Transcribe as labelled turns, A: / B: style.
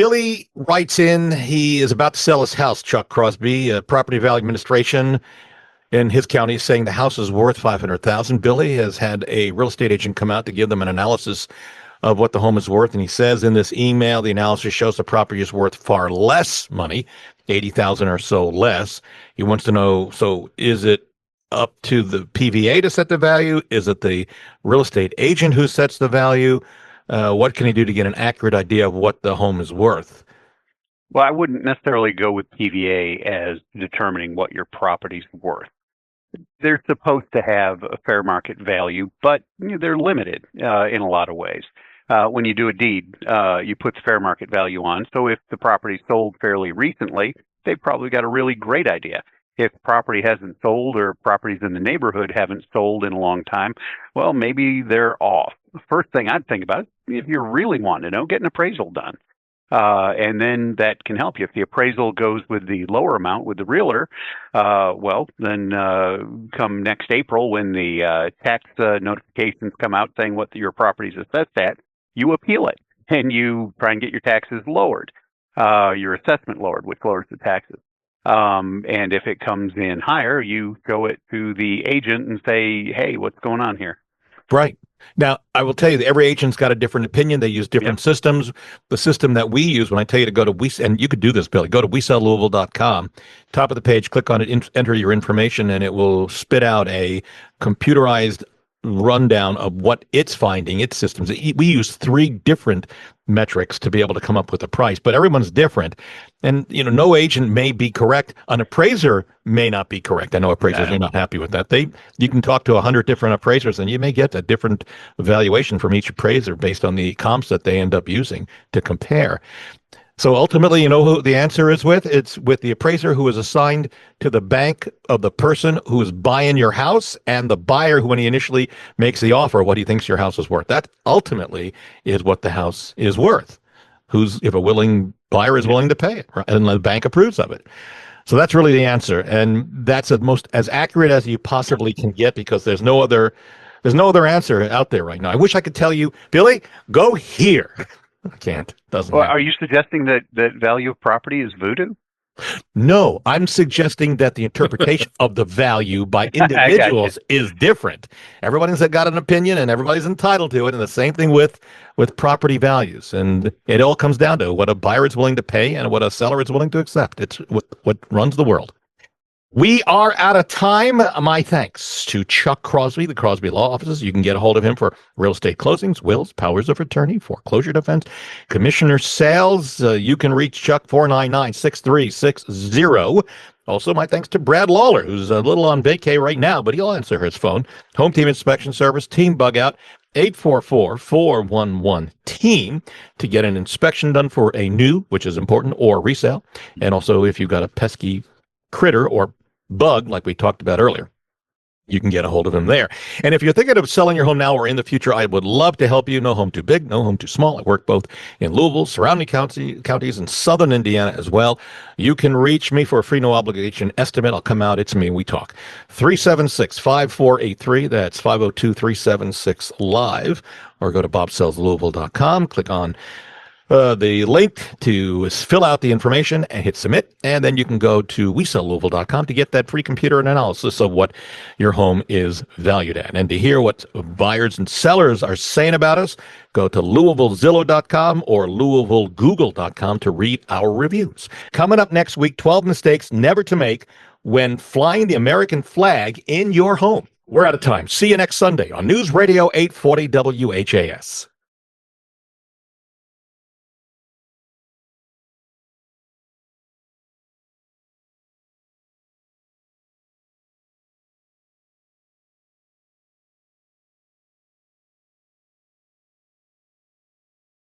A: Billy writes in, he is about to sell his house, Chuck Crosby, Property Value Administration in his county is saying the house is worth $500,000. Billy has had a real estate agent come out to give them an analysis of what the home is worth. And he says in this email, the analysis shows the property is worth far less money, $80,000 or so less. He wants to know, so is it up to the PVA to set the value? Is it the real estate agent who sets the value? What can he do to get an accurate idea of what the home is worth?
B: Well, I wouldn't necessarily go with PVA as determining what your property's worth. They're supposed to have a fair market value, but they're limited in a lot of ways. When you do a deed, you put the fair market value on. So if the property sold fairly recently, they've probably got a really great idea. If property hasn't sold or properties in the neighborhood haven't sold in a long time, well, maybe they're off. The first thing I'd think about, if you're really wanting to know, get an appraisal done. And then that can help you. If the appraisal goes with the lower amount with the realtor, well, then come next April when the tax notifications come out saying what your property's assessed at, you appeal it and you try and get your taxes lowered, your assessment lowered, which lowers the taxes. And if it comes in higher, you show it to the agent and say, hey, what's going on here?
A: Right. Now, I will tell you that every agent's got a different opinion. They use different systems. The system that we use, when I tell you to go to and you could do this, Billy, go to WeSellLouisville.com, top of the page, click on it, enter your information, and it will spit out a computerized rundown of what it's finding, its systems. We use 3 different metrics to be able to come up with a price, but everyone's different. And, no agent may be correct. An appraiser may not be correct. I know appraisers are not happy with that. You can talk to 100 different appraisers and you may get a different valuation from each appraiser based on the comps that they end up using to compare. So ultimately, you know who the answer is with? It's with the appraiser who is assigned to the bank of the person who is buying your house and the buyer who, when he initially makes the offer, what he thinks your house is worth. That ultimately is what the house is worth. If a willing buyer is willing to pay it, right? And the bank approves of it. So that's really the answer. And that's as accurate as you possibly can get because there's no other answer out there right now. I wish I could tell you, Billy, go here. I can't. Doesn't
B: Well,
A: happen.
B: are you suggesting that value of property is voodoo?
A: No, I'm suggesting that the interpretation of the value by individuals is different. Everybody's got an opinion and everybody's entitled to it. And the same thing with property values. And it all comes down to what a buyer is willing to pay and what a seller is willing to accept. It's what runs the world. We are out of time. My thanks to Chuck Crosby, the Crosby Law Offices. You can get a hold of him for real estate closings, wills, powers of attorney, foreclosure defense, commissioner sales. You can reach Chuck 499-6360. Also, my thanks to Brad Lawler, who's a little on vacay right now, but he'll answer his phone. Home Team Inspection Service, Team Bug Out, 844-411-TEAM to get an inspection done for a new, which is important, or resale. And also, if you've got a pesky critter or bug, like we talked about earlier, you can get a hold of him there. And if you're thinking of selling your home now or in the future, I would love to help you. No home too big, no home too small. I work both in Louisville, surrounding counties, and southern Indiana as well. You can reach me for a free, no obligation estimate. I'll come out. It's me. We talk. 376-5483. That's 502-376-LIVE. Or go to bobsellslouisville.com. Click on the link to fill out the information and hit submit, and then you can go to WeSellLouisville.com to get that free computer analysis of what your home is valued at. And to hear what buyers and sellers are saying about us, go to LouisvilleZillow.com or LouisvilleGoogle.com to read our reviews. Coming up next week, 12 mistakes never to make when flying the American flag in your home. We're out of time. See you next Sunday on News Radio 840 WHAS.